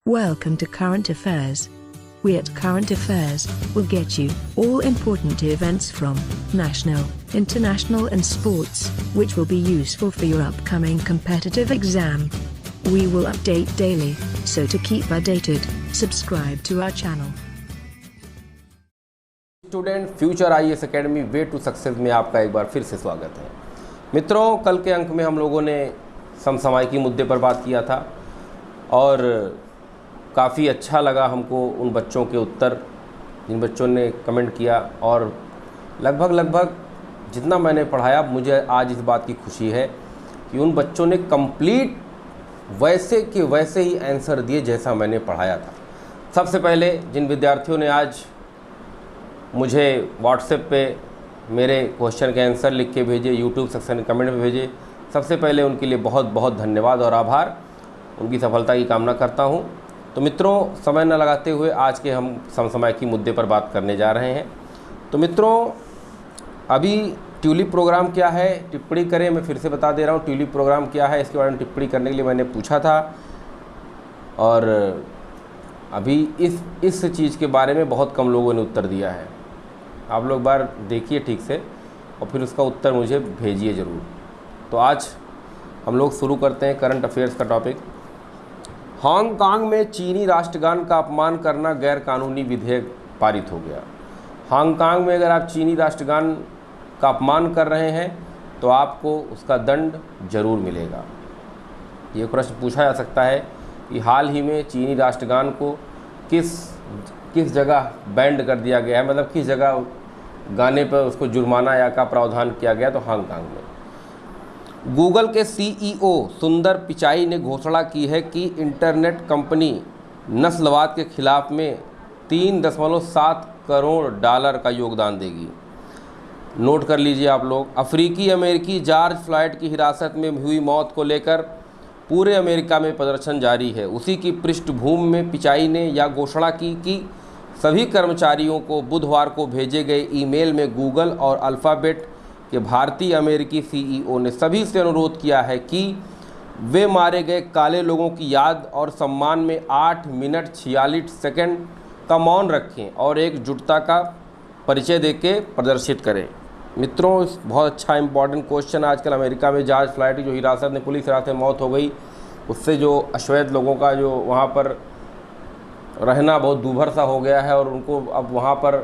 Welcome to Current Affairs. We at Current Affairs will get you all important events from national, international and sports, which will be useful for your upcoming competitive exam. We will update daily, so to keep updated, subscribe to our channel. Student future IAS academy way to success में आपका एक बार फिर से स्वागत है। मित्रों, कल के अंक में हम लोगों ने समसामयिकी मुद्दे पर बात किया था और काफ़ी अच्छा लगा हमको उन बच्चों के उत्तर जिन बच्चों ने कमेंट किया, और लगभग जितना मैंने पढ़ाया मुझे आज इस बात की खुशी है कि उन बच्चों ने कंप्लीट वैसे के वैसे ही आंसर दिए जैसा मैंने पढ़ाया था। सबसे पहले जिन विद्यार्थियों ने आज मुझे व्हाट्सएप पे मेरे क्वेश्चन के आंसर लिख के भेजे, यूट्यूब सेक्शन में कमेंट में भेजे, सबसे पहले उनके लिए बहुत बहुत धन्यवाद और आभार। उनकी सफलता की कामना करता हूं। तो मित्रों, समय न लगाते हुए आज के हम समसामयिकी मुद्दे पर बात करने जा रहे हैं। तो मित्रों, अभी ट्यूलिप प्रोग्राम क्या है टिप्पणी करें, मैं फिर से बता दे रहा हूँ ट्यूलिप प्रोग्राम क्या है। इसके बारे में टिप्पणी करने के लिए मैंने पूछा था और अभी इस चीज़ के बारे में बहुत कम लोगों ने उत्तर दिया है। आप लोग बार देखिए ठीक से और फिर उसका उत्तर मुझे भेजिए ज़रूर। तो आज हम लोग शुरू करते हैं करंट अफेयर्स का टॉपिक। हांगकांग में चीनी राष्ट्रगान का अपमान करना गैर कानूनी विधेयक पारित हो गया। हांगकांग में अगर आप चीनी राष्ट्रगान का अपमान कर रहे हैं तो आपको उसका दंड जरूर मिलेगा। ये प्रश्न पूछा जा सकता है कि हाल ही में चीनी राष्ट्रगान को किस जगह बैंड कर दिया गया है, मतलब किस जगह गाने पर उसको जुर्माना या का प्रावधान किया गया। तो हांगकांग में गूगल के CEO सुंदर पिचाई ने घोषणा की है कि इंटरनेट कंपनी नस्लवाद के खिलाफ में 3.7 करोड़ डॉलर का योगदान देगी। नोट कर लीजिए आप लोग। अफ्रीकी अमेरिकी जॉर्ज फ्लॉयड की हिरासत में हुई मौत को लेकर पूरे अमेरिका में प्रदर्शन जारी है। उसी की पृष्ठभूमि में पिचाई ने यह घोषणा की कि सभी कर्मचारियों को बुधवार को भेजे गए ईमेल में गूगल और अल्फ़ाबेट के भारतीय अमेरिकी CEO ने सभी से अनुरोध किया है कि वे मारे गए काले लोगों की याद और सम्मान में 8 मिनट 46 सेकंड का मौन रखें और एकजुटता का परिचय देके प्रदर्शित करें। मित्रों, बहुत अच्छा इंपॉर्टेंट क्वेश्चन। आजकल अमेरिका में जॉर्ज फ्लॉयड की जो हिरासत में पुलिस हिरासत में मौत हो गई, उससे जो अश्वेत लोगों का जो वहाँ पर रहना बहुत दूभर सा हो गया है और उनको अब वहाँ पर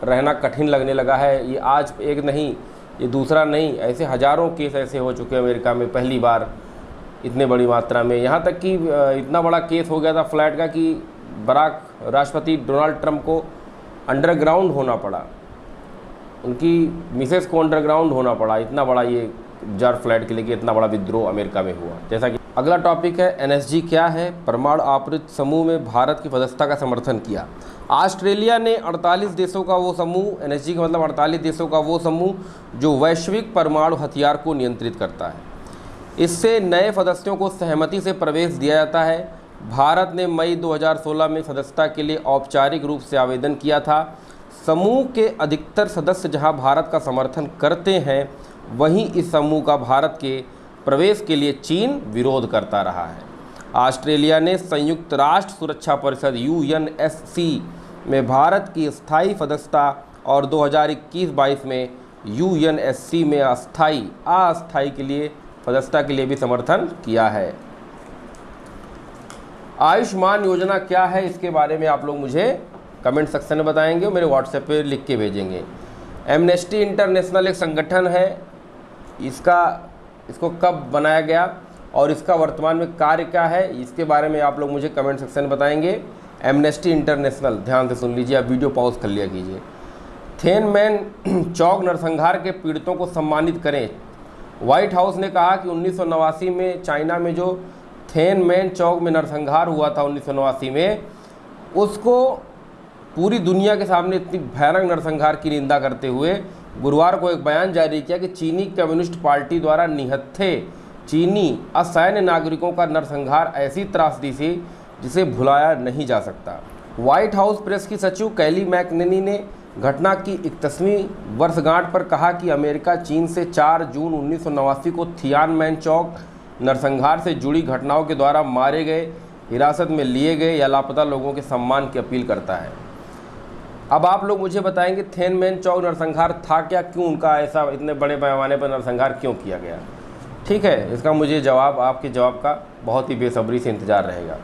रहना कठिन लगने लगा है। ये आज एक नहीं, ये दूसरा नहीं, ऐसे हज़ारों केस ऐसे हो चुके हैं अमेरिका में पहली बार इतने बड़ी मात्रा में। यहाँ तक कि इतना बड़ा केस हो गया था फ्लैट का कि बराक राष्ट्रपति डोनाल्ड ट्रंप को अंडरग्राउंड होना पड़ा, उनकी मिसेस को अंडरग्राउंड होना पड़ा। इतना बड़ा ये जॉर्ज फ्लॉयड के लिए कि इतना बड़ा विद्रोह अमेरिका में हुआ। जैसा कि अगला टॉपिक है NSG क्या है। परमाणु आपरित समूह में भारत की सदस्यता का समर्थन किया। ऑस्ट्रेलिया ने 48 देशों का वो समूह, NSG का मतलब 48 देशों का वो समूह जो वैश्विक परमाणु हथियार को नियंत्रित करता है। इससे नए सदस्यों को सहमति से प्रवेश दिया जाता है। भारत ने मई 2016 में सदस्यता के लिए औपचारिक रूप से आवेदन किया था। समूह के अधिकतर सदस्य जहां भारत का समर्थन करते हैं, वहीं इस समूह का भारत के प्रवेश के लिए चीन विरोध करता रहा है। ऑस्ट्रेलिया ने संयुक्त राष्ट्र सुरक्षा परिषद UNSC में भारत की स्थायी सदस्यता और 2021-22 में UNSC में अस्थायी के लिए सदस्यता के लिए भी समर्थन किया है। आयुष्मान योजना क्या है, इसके बारे में आप लोग मुझे कमेंट सेक्शन में बताएंगे और मेरे व्हाट्सएप पे लिख के भेजेंगे। एमनेस्टी इंटरनेशनल एक संगठन है, इसको कब बनाया गया और इसका वर्तमान में कार्य क्या है, इसके बारे में आप लोग मुझे कमेंट सेक्शन में बताएंगे। एमनेस्टी इंटरनेशनल, ध्यान से सुन लीजिए, आप वीडियो पॉज कर लिया कीजिए। थिएनमेन चौक नरसंहार के पीड़ितों को सम्मानित करें। व्हाइट हाउस ने कहा कि 1989 में चाइना में जो थिएनमेन चौक में नरसंहार हुआ था 1989 में, उसको पूरी दुनिया के सामने इतनी भयानक नरसंहार की निंदा करते हुए गुरुवार को एक बयान जारी किया कि चीनी कम्युनिस्ट पार्टी द्वारा निहत्थे चीनी असैन्य नागरिकों का नरसंहार ऐसी त्रासदी थी जिसे भुलाया नहीं जा सकता। व्हाइट हाउस प्रेस की सचिव कैली मैकनेनी ने घटना की 31वीं वर्षगांठ पर कहा कि अमेरिका चीन से 4 जून 1989 को थियानमेन चौक नरसंहार से जुड़ी घटनाओं के द्वारा मारे गए हिरासत में लिए गए या लापता लोगों के सम्मान की अपील करता है। अब आप लोग मुझे बताएंगे थिएनमेन चौक नरसंहार था क्या, क्यों उनका ऐसा इतने बड़े पैमाने पर नरसंहार क्यों किया गया। ठीक है, इसका मुझे जवाब, आपके जवाब का बहुत ही बेसब्री से इंतज़ार रहेगा।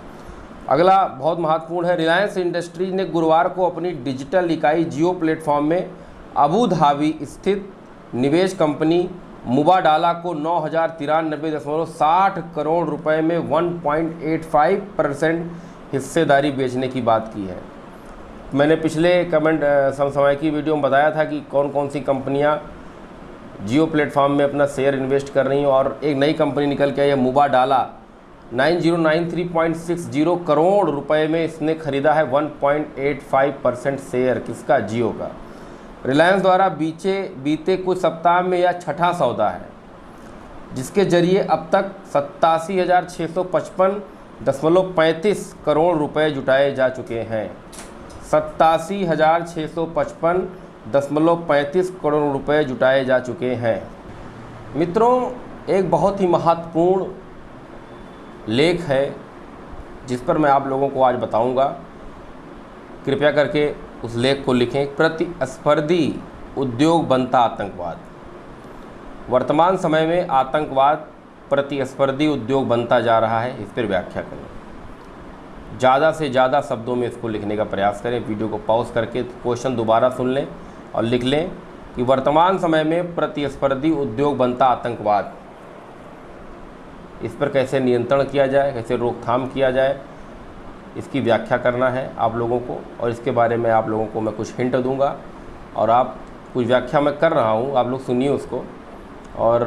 अगला बहुत महत्वपूर्ण है, रिलायंस इंडस्ट्रीज ने गुरुवार को अपनी डिजिटल इकाई जियो प्लेटफॉर्म में अबू धाबी स्थित निवेश कंपनी मुबाडाला को 9,093.60 करोड़ रुपए में 1.85% हिस्सेदारी बेचने की बात की है। मैंने पिछले समय की वीडियो में बताया था कि कौन कौन सी कंपनियां जियो प्लेटफॉर्म में अपना शेयर इन्वेस्ट कर रही हैं, और एक नई कंपनी निकल के आई है मुबाडाला। 9093.60 करोड़ रुपए में इसने खरीदा है 1.85% शेयर, किसका, जियो का। रिलायंस द्वारा बीते कुछ सप्ताह में यह छठा सौदा है जिसके जरिए अब तक 87,655.35 करोड़ रुपए जुटाए जा चुके हैं। 87,655.35 करोड़ रुपए जुटाए जा चुके हैं। मित्रों, एक बहुत ही महत्वपूर्ण लेख है जिस पर मैं आप लोगों को आज बताऊंगा। कृपया करके उस लेख को लिखें। प्रतिस्पर्धी उद्योग बनता आतंकवाद। वर्तमान समय में आतंकवाद प्रतिस्पर्धी उद्योग बनता जा रहा है, इस पर व्याख्या करें। ज़्यादा से ज़्यादा शब्दों में इसको लिखने का प्रयास करें। वीडियो को पॉज करके क्वेश्चन दोबारा सुन लें और लिख लें कि वर्तमान समय में प्रतिस्पर्धी उद्योग बनता आतंकवाद, इस पर कैसे नियंत्रण किया जाए, कैसे रोकथाम किया जाए, इसकी व्याख्या करना है आप लोगों को। और इसके बारे में आप लोगों को मैं कुछ हिंट दूंगा और आप कुछ व्याख्या मैं कर रहा हूँ, आप लोग सुनिए उसको, और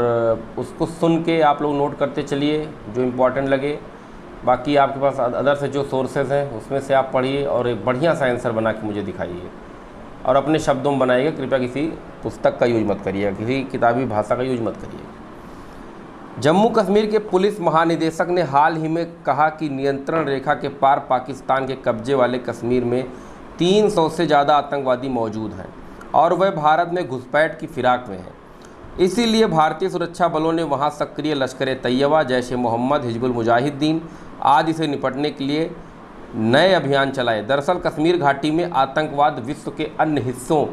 उसको सुन के आप लोग नोट करते चलिए जो इम्पोर्टेंट लगे। बाकी आपके पास अदर से जो सोर्सेज हैं उसमें से आप पढ़िए और एक बढ़िया सा आंसर बना के मुझे दिखाइए और अपने शब्दों में बनाइएगा। कृपया किसी पुस्तक का यूज मत करिएगा, किसी किताबी भाषा का यूज मत करिए। जम्मू कश्मीर के पुलिस महानिदेशक ने हाल ही में कहा कि नियंत्रण रेखा के पार पाकिस्तान के कब्जे वाले कश्मीर में 300 से ज़्यादा आतंकवादी मौजूद हैं और वह भारत में घुसपैठ की फिराक में हैं। इसीलिए भारतीय सुरक्षा बलों ने वहां सक्रिय लश्कर-ए-तैयबा, जैश-ए-मोहम्मद, हिजबुल मुजाहिदीन आदि से निपटने के लिए नए अभियान चलाए। दरअसल कश्मीर घाटी में आतंकवाद विश्व के अन्य हिस्सों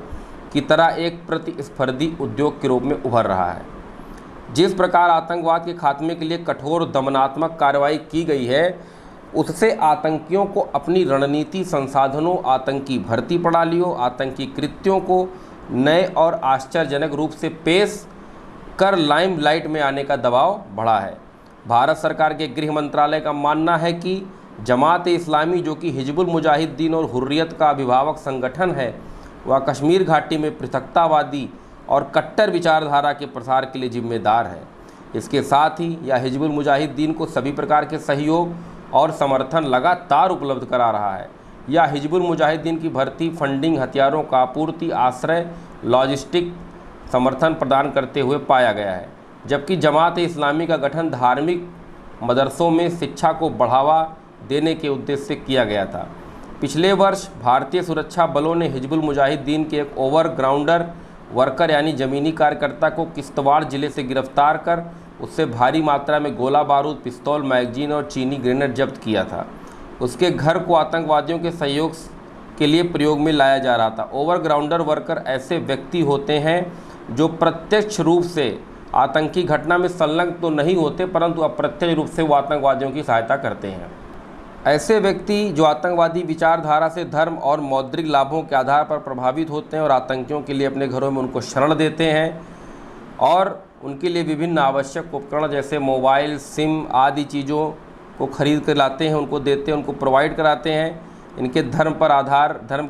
की तरह एक प्रतिस्पर्धी उद्योग के रूप में उभर रहा है। जिस प्रकार आतंकवाद के खात्मे के लिए कठोर दमनात्मक कार्रवाई की गई है, उससे आतंकियों को अपनी रणनीति, संसाधनों, आतंकी भर्ती प्रणालियों, आतंकी कृत्यों को नए और आश्चर्यजनक रूप से पेश कर लाइमलाइट में आने का दबाव बढ़ा है। भारत सरकार के गृह मंत्रालय का मानना है कि जमात-ए-इस्लामी, जो कि हिजबुल मुजाहिदीन और हुर्रियत का अभिभावक संगठन है, वह कश्मीर घाटी में पृथकतावादी और कट्टर विचारधारा के प्रसार के लिए जिम्मेदार है। इसके साथ ही यह हिजबुल मुजाहिदीन को सभी प्रकार के सहयोग और समर्थन लगातार उपलब्ध करा रहा है। यह हिजबुल मुजाहिदीन की भर्ती, फंडिंग, हथियारों का आपूर्ति, आश्रय, लॉजिस्टिक समर्थन प्रदान करते हुए पाया गया है, जबकि जमात-ए-इस्लामी का गठन धार्मिक मदरसों में शिक्षा को बढ़ावा देने के उद्देश्य से किया गया था। पिछले वर्ष भारतीय सुरक्षा बलों ने हिजबुल मुजाहिदीन के एक ओवरग्राउंडर वर्कर यानी ज़मीनी कार्यकर्ता को किश्तवाड़ ज़िले से गिरफ्तार कर उससे भारी मात्रा में गोला बारूद, पिस्तौल, मैगजीन और चीनी ग्रेनेड जब्त किया था। उसके घर को आतंकवादियों के सहयोग के लिए प्रयोग में लाया जा रहा था। ओवरग्राउंडर वर्कर ऐसे व्यक्ति होते हैं जो प्रत्यक्ष रूप से आतंकी घटना में संलग्न तो नहीं होते, परंतु अप्रत्यक्ष रूप से वो आतंकवादियों की सहायता करते हैं। ऐसे व्यक्ति जो आतंकवादी विचारधारा से धर्म और मौद्रिक लाभों के आधार पर प्रभावित होते हैं और आतंकियों के लिए अपने घरों में उनको शरण देते हैं और उनके लिए विभिन्न आवश्यक उपकरण जैसे मोबाइल, सिम आदि चीज़ों को खरीद कर लाते हैं, उनको देते हैं, उनको प्रोवाइड कराते हैं। इनके धर्म के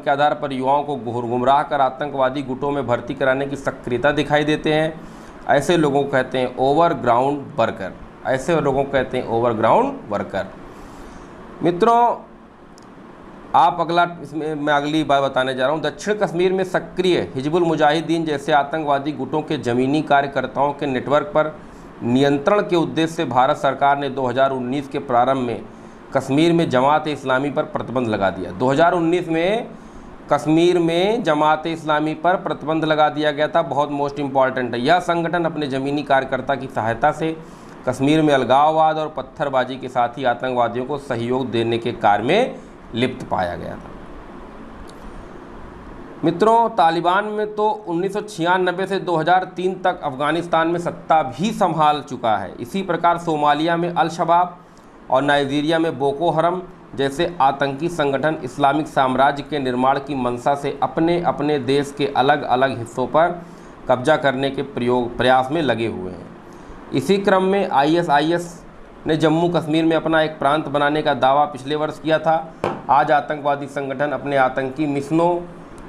आधार पर युवाओं को गुमराह कर आतंकवादी गुटों में भर्ती कराने की सक्रियता दिखाई देते हैं। ऐसे लोगों को कहते हैं ओवरग्राउंड वर्कर। ऐसे लोगों को कहते हैं ओवरग्राउंड वर्कर। मित्रों, आप इसमें मैं अगली बात बताने जा रहा हूँ। दक्षिण कश्मीर में सक्रिय हिजबुल मुजाहिदीन जैसे आतंकवादी गुटों के ज़मीनी कार्यकर्ताओं के नेटवर्क पर नियंत्रण के उद्देश्य से भारत सरकार ने 2019 के प्रारंभ में कश्मीर में जमात-ए-इस्लामी पर प्रतिबंध लगा दिया। 2019 में कश्मीर में जमात-ए-इस्लामी पर प्रतिबंध लगा दिया गया था। बहुत मोस्ट इम्पॉर्टेंट है। यह संगठन अपने ज़मीनी कार्यकर्ता की सहायता से कश्मीर में अलगाववाद और पत्थरबाजी के साथ ही आतंकवादियों को सहयोग देने के कार्य में लिप्त पाया गया था। मित्रों, तालिबान में तो 1996 से 2003 तक अफगानिस्तान में सत्ता भी संभाल चुका है। इसी प्रकार सोमालिया में अल शबाब और नाइजीरिया में बोको हरम जैसे आतंकी संगठन इस्लामिक साम्राज्य के निर्माण की मंशा से अपने अपने देश के अलग अलग हिस्सों पर कब्जा करने के प्रयास में लगे हुए हैं। इसी क्रम में ISIS ने जम्मू कश्मीर में अपना एक प्रांत बनाने का दावा पिछले वर्ष किया था। आज आतंकवादी संगठन अपने आतंकी मिशनों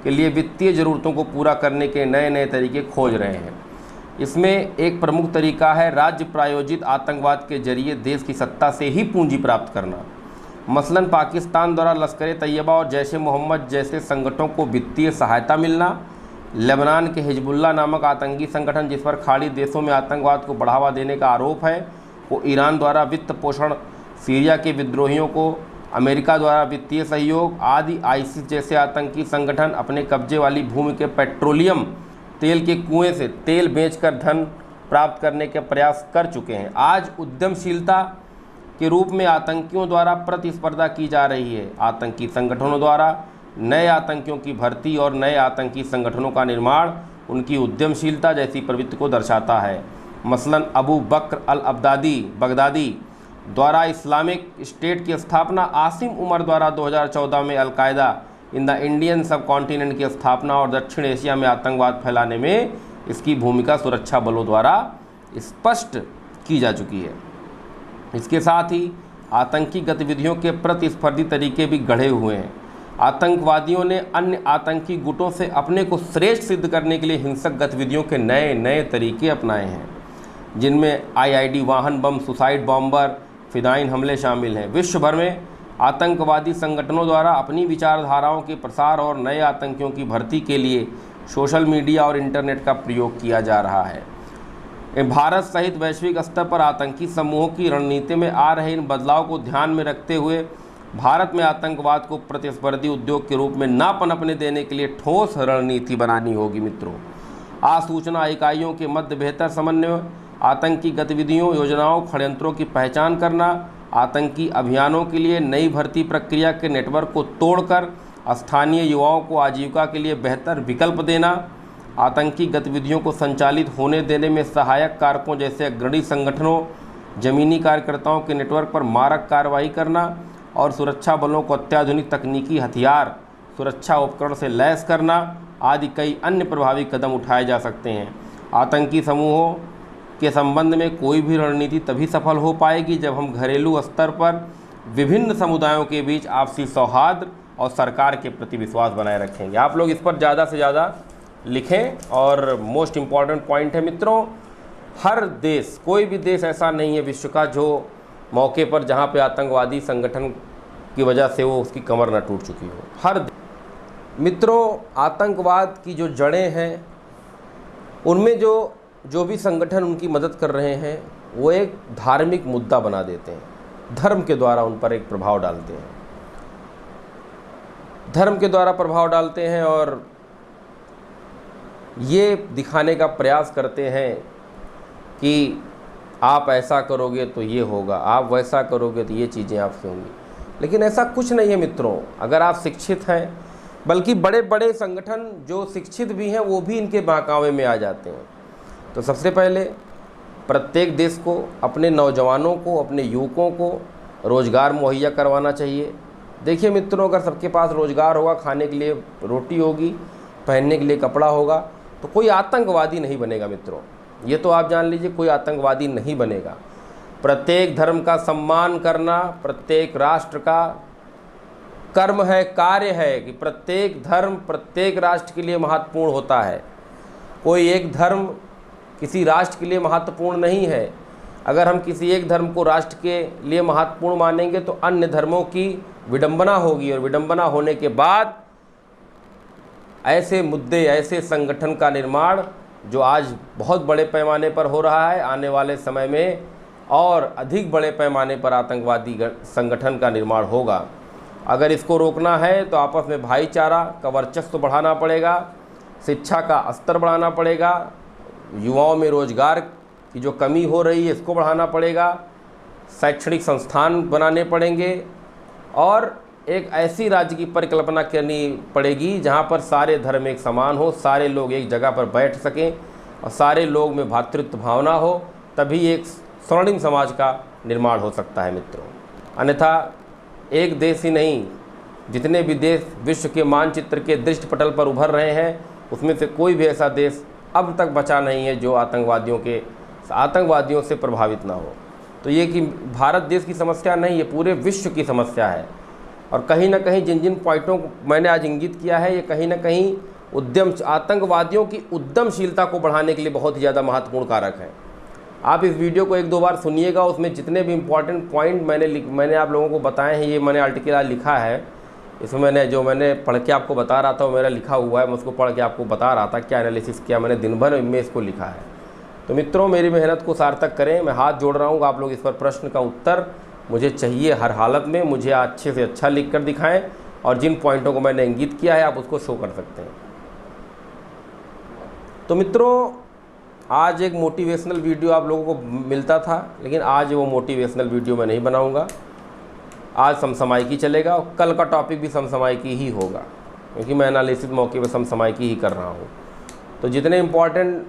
के लिए वित्तीय ज़रूरतों को पूरा करने के नए नए तरीके खोज रहे हैं। इसमें एक प्रमुख तरीका है राज्य प्रायोजित आतंकवाद के जरिए देश की सत्ता से ही पूंजी प्राप्त करना। मसलन पाकिस्तान द्वारा लश्कर-ए-तैयबा और जैश-ए-मोहम्मद जैसे संगठनों को वित्तीय सहायता मिलना, लेबनान के हिजबुल्लाह नामक आतंकी संगठन जिस पर खाड़ी देशों में आतंकवाद को बढ़ावा देने का आरोप है, को ईरान द्वारा वित्त पोषण, सीरिया के विद्रोहियों को अमेरिका द्वारा वित्तीय सहयोग आदि। आईसिस जैसे आतंकी संगठन अपने कब्जे वाली भूमि के पेट्रोलियम तेल के कुएं से तेल बेचकर धन प्राप्त करने के प्रयास कर चुके हैं। आज उद्यमशीलता के रूप में आतंकियों द्वारा प्रतिस्पर्धा की जा रही है। आतंकी संगठनों द्वारा नए आतंकियों की भर्ती और नए आतंकी संगठनों का निर्माण उनकी उद्यमशीलता जैसी प्रवृत्ति को दर्शाता है। मसलन अबू बकर अल बगदादी द्वारा इस्लामिक स्टेट की स्थापना, आसिम उमर द्वारा 2014 में अलकायदा इन द इंडियन सब कॉन्टिनेंट की स्थापना और दक्षिण एशिया में आतंकवाद फैलाने में इसकी भूमिका सुरक्षा बलों द्वारा स्पष्ट की जा चुकी है। इसके साथ ही आतंकी गतिविधियों के प्रतिस्पर्धी तरीके भी गढ़े हुए हैं। आतंकवादियों ने अन्य आतंकी गुटों से अपने को श्रेष्ठ सिद्ध करने के लिए हिंसक गतिविधियों के नए नए तरीके अपनाए हैं, जिनमें IID वाहन बम, सुसाइड बॉम्बर, फिदाइन हमले शामिल हैं। विश्व भर में आतंकवादी संगठनों द्वारा अपनी विचारधाराओं के प्रसार और नए आतंकियों की भर्ती के लिए सोशल मीडिया और इंटरनेट का प्रयोग किया जा रहा है। भारत सहित वैश्विक स्तर पर आतंकी समूहों की रणनीति में आ रहे इन बदलाव को ध्यान में रखते हुए भारत में आतंकवाद को प्रतिस्पर्धी उद्योग के रूप में ना पनपने देने के लिए ठोस रणनीति बनानी होगी। मित्रों, आसूचना इकाइयों के मध्य बेहतर समन्वय, आतंकी गतिविधियों, योजनाओं, षड्यंत्रों की पहचान करना, आतंकी अभियानों के लिए नई भर्ती प्रक्रिया के नेटवर्क को तोड़कर स्थानीय युवाओं को आजीविका के लिए बेहतर विकल्प देना, आतंकी गतिविधियों को संचालित होने देने में सहायक कारकों जैसे अग्रणी संगठनों, जमीनी कार्यकर्ताओं के नेटवर्क पर मारक कार्रवाई करना और सुरक्षा बलों को अत्याधुनिक तकनीकी हथियार, सुरक्षा उपकरण से लैस करना आदि कई अन्य प्रभावी कदम उठाए जा सकते हैं। आतंकी समूहों के संबंध में कोई भी रणनीति तभी सफल हो पाएगी जब हम घरेलू स्तर पर विभिन्न समुदायों के बीच आपसी सौहार्द और सरकार के प्रति विश्वास बनाए रखेंगे। आप लोग इस पर ज़्यादा से ज़्यादा लिखें। और मोस्ट इम्पॉर्टेंट पॉइंट है मित्रों, हर देश, कोई भी देश ऐसा नहीं है विश्व का जो मौके पर जहाँ पे आतंकवादी संगठन की वजह से वो उसकी कमर न टूट चुकी हो। हर मित्रों, आतंकवाद की जो जड़ें हैं उनमें जो भी संगठन उनकी मदद कर रहे हैं वो एक धार्मिक मुद्दा बना देते हैं, धर्म के द्वारा उन पर एक प्रभाव डालते हैं, धर्म के द्वारा प्रभाव डालते हैं और ये दिखाने का प्रयास करते हैं कि आप ऐसा करोगे तो ये होगा, आप वैसा करोगे तो ये चीज़ें आपसे होंगी। लेकिन ऐसा कुछ नहीं है मित्रों। अगर आप शिक्षित हैं, बल्कि बड़े बड़े संगठन जो शिक्षित भी हैं वो भी इनके बहकावे में आ जाते हैं। तो सबसे पहले प्रत्येक देश को अपने नौजवानों को, अपने युवकों को रोज़गार मुहैया करवाना चाहिए। देखिए मित्रों, अगर सबके पास रोज़गार होगा, खाने के लिए रोटी होगी, पहनने के लिए कपड़ा होगा, तो कोई आतंकवादी नहीं बनेगा मित्रों। ये तो आप जान लीजिए, कोई आतंकवादी नहीं बनेगा। प्रत्येक धर्म का सम्मान करना प्रत्येक राष्ट्र का कर्म है, कार्य है कि प्रत्येक धर्म प्रत्येक राष्ट्र के लिए महत्वपूर्ण होता है। कोई एक धर्म किसी राष्ट्र के लिए महत्वपूर्ण नहीं है। अगर हम किसी एक धर्म को राष्ट्र के लिए महत्वपूर्ण मानेंगे तो अन्य धर्मों की विडंबना होगी, और विडंबना होने के बाद ऐसे मुद्दे, ऐसे संगठन का निर्माण जो आज बहुत बड़े पैमाने पर हो रहा है, आने वाले समय में और अधिक बड़े पैमाने पर आतंकवादी संगठन का निर्माण होगा। अगर इसको रोकना है तो आपस में भाईचारा का वर्चस्व बढ़ाना पड़ेगा, शिक्षा का स्तर बढ़ाना पड़ेगा, युवाओं में रोजगार की जो कमी हो रही है इसको बढ़ाना पड़ेगा, शैक्षणिक संस्थान बनाने पड़ेंगे और एक ऐसी राज्य की परिकल्पना करनी पड़ेगी जहाँ पर सारे धर्म एक समान हो, सारे लोग एक जगह पर बैठ सकें और सारे लोग में भ्रातृत्व भावना हो, तभी एक स्वर्णिम समाज का निर्माण हो सकता है मित्रों। अन्यथा एक देश ही नहीं, जितने भी देश विश्व के मानचित्र के दृष्टि पटल पर उभर रहे हैं उसमें से कोई भी ऐसा देश अब तक बचा नहीं है जो आतंकवादियों से प्रभावित ना हो। तो ये कि भारत देश की समस्या नहीं, ये पूरे विश्व की समस्या है। और कहीं ना कहीं जिन जिन पॉइंटों को मैंने आज इंगित किया है, ये कहीं ना कहीं आतंकवादियों की उद्यमशीलता को बढ़ाने के लिए बहुत ही ज़्यादा महत्वपूर्ण कारक है। आप इस वीडियो को 1-2 बार सुनिएगा, उसमें जितने भी इम्पॉर्टेंट पॉइंट मैंने आप लोगों को बताए हैं, ये मैंने आर्टिकल आज लिखा है। इसमें मैंने पढ़ के आपको बता रहा था वो मेरा लिखा हुआ है, मैं उसको पढ़ के आपको बता रहा था क्या एनालिसिस किया मैंने, दिन भर में इसको लिखा है। तो मित्रों, मेरी मेहनत को सार्थक करें, मैं हाथ जोड़ रहा हूँ, आप लोग इस पर प्रश्न का उत्तर मुझे चाहिए हर हालत में, मुझे अच्छे से अच्छा लिख कर दिखाएँ और जिन पॉइंटों को मैंने इंगित किया है आप उसको शो कर सकते हैं। तो मित्रों, आज एक मोटिवेशनल वीडियो आप लोगों को मिलता था, लेकिन आज वो मोटिवेशनल वीडियो मैं नहीं बनाऊंगा। आज समसामयिकी चलेगा और कल का टॉपिक भी समसामयिकी ही होगा, क्योंकि मैं एनालिसिस मौके पे समसामयिकी ही कर रहा हूँ। तो जितने इम्पॉर्टेंट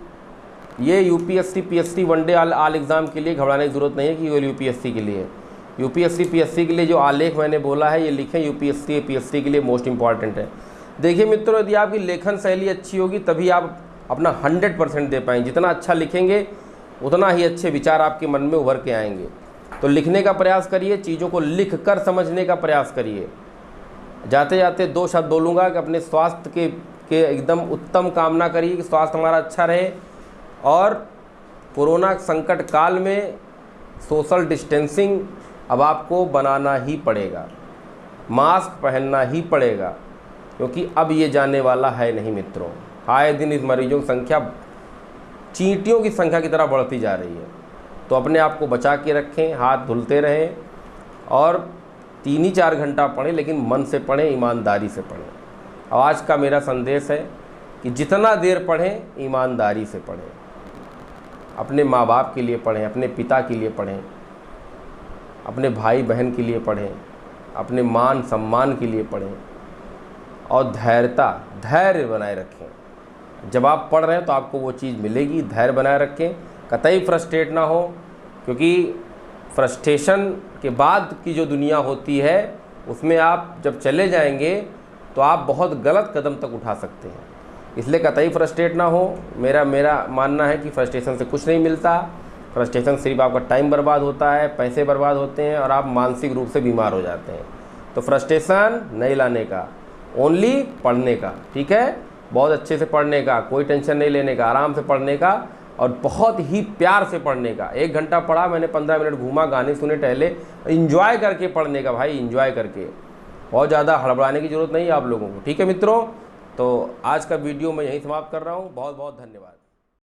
ये यूपीएससी पीएससी वनडे आल एग्ज़ाम के लिए घबराने की ज़रूरत नहीं है कि केवल यूपीएससी के लिए। यूपीएससी पीएससी के लिए जो आलेख मैंने बोला है ये लिखें, यूपीएससी पीएससी के लिए मोस्ट इंपॉर्टेंट है। देखिए मित्रों, यदि आपकी लेखन शैली अच्छी होगी तभी आप अपना 100% दे पाएंगे। जितना अच्छा लिखेंगे उतना ही अच्छे विचार आपके मन में उभर के आएंगे। तो लिखने का प्रयास करिए, चीज़ों को लिख कर समझने का प्रयास करिए। जाते जाते 2 शब्द बोलूँगा कि अपने स्वास्थ्य के एकदम उत्तम कामना करिए कि स्वास्थ्य हमारा अच्छा रहे। और कोरोना संकट काल में सोशल डिस्टेंसिंग अब आपको बनाना ही पड़ेगा, मास्क पहनना ही पड़ेगा, क्योंकि अब ये जाने वाला है नहीं मित्रों। आए दिन इस मरीजों की संख्या चींटियों की संख्या की तरह बढ़ती जा रही है। तो अपने आप को बचा के रखें, हाथ धुलते रहें और 3 ही 4 घंटा पढ़ें, लेकिन मन से पढ़ें, ईमानदारी से पढ़ें। और आज का मेरा संदेश है कि जितना देर पढ़ें ईमानदारी से पढ़ें, अपने माँ बाप के लिए पढ़ें, अपने पिता के लिए पढ़ें, अपने भाई बहन के लिए पढ़ें, अपने मान सम्मान के लिए पढ़ें और धैर्य बनाए रखें। जब आप पढ़ रहे हैं तो आपको वो चीज़ मिलेगी, धैर्य बनाए रखें, कतई फ्रस्ट्रेट ना हो, क्योंकि फ्रस्ट्रेशन के बाद की जो दुनिया होती है उसमें आप जब चले जाएंगे तो आप बहुत गलत कदम तक उठा सकते हैं। इसलिए कतई फ्रस्ट्रेट ना हो। मेरा मानना है कि फ्रस्ट्रेशन से कुछ नहीं मिलता। फ्रस्ट्रेशन सिर्फ आपका टाइम बर्बाद होता है, पैसे बर्बाद होते हैं और आप मानसिक रूप से बीमार हो जाते हैं। तो फ्रस्ट्रेशन नहीं लाने का, ओनली पढ़ने का, ठीक है, बहुत अच्छे से पढ़ने का, कोई टेंशन नहीं लेने का, आराम से पढ़ने का और बहुत ही प्यार से पढ़ने का। 1 घंटा पढ़ा मैंने, 15 मिनट घूमा, गाने सुने, टहले, इंजॉय करके पढ़ने का भाई, इंजॉय करके। बहुत ज़्यादा हड़बड़ाने की ज़रूरत नहीं है आप लोगों को, ठीक है मित्रों। तो आज का वीडियो मैं यहीं समाप्त कर रहा हूँ। बहुत बहुत धन्यवाद।